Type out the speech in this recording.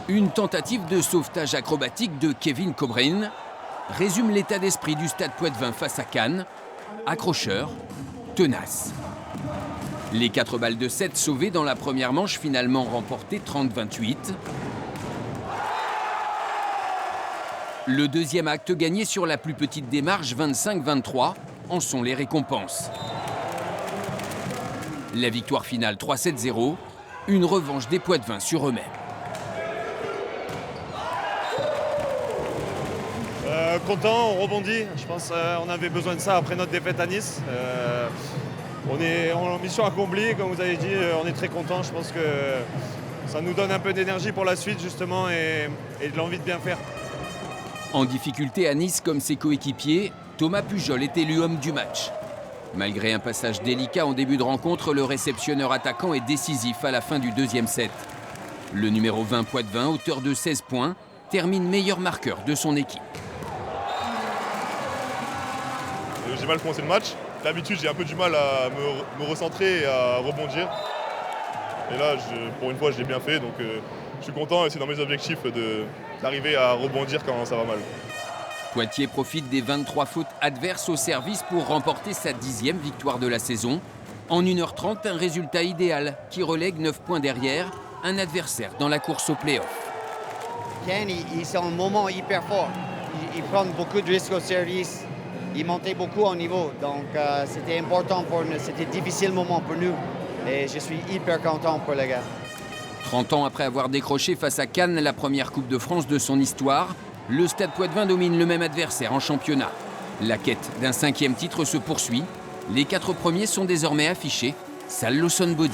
Une tentative de sauvetage acrobatique de Kevin Cobrein résume l'état d'esprit du Stade Poitvin face à Cannes, accrocheur, tenace. Les 4 balles de 7 sauvées dans la première manche finalement remportées 30-28. Le deuxième acte gagné sur la plus petite des marges 25-23 en sont les récompenses. La victoire finale 3-7-0, une revanche des Poitvins sur eux-mêmes. Content, on rebondit. Je pense qu'on avait besoin de ça après notre défaite à Nice. On est en mission accomplie, comme vous avez dit, on est très content. Je pense que ça nous donne un peu d'énergie pour la suite justement et de l'envie de bien faire. En difficulté à Nice comme ses coéquipiers, Thomas Pujol est élu homme du match. Malgré un passage délicat en début de rencontre, le réceptionneur attaquant est décisif à la fin du deuxième set. Le numéro 20 Poitvin, auteur de 16 points, termine meilleur marqueur de son équipe. J'ai mal commencé le match. D'habitude, j'ai un peu du mal à me recentrer et à rebondir. Et là, pour une fois, je l'ai bien fait. Donc, je suis content et c'est dans mes objectifs d'arriver à rebondir quand ça va mal. Poitiers profite des 23 fautes adverses au service pour remporter sa 10e victoire de la saison. En 1h30, un résultat idéal qui relègue 9 points derrière un adversaire dans la course au play-off. Ken, il est en un moment hyper fort. Il prend beaucoup de risques au service. Il montait beaucoup au niveau. Donc, c'était important pour nous. C'était un difficile moment pour nous. Et je suis hyper content pour les gars. 30 ans après avoir décroché face à Cannes la première Coupe de France de son histoire, le Stade Poitvin domine le même adversaire en championnat. La quête d'un 5e titre se poursuit. Les 4 premiers sont désormais affichés. Salle Lawson Body.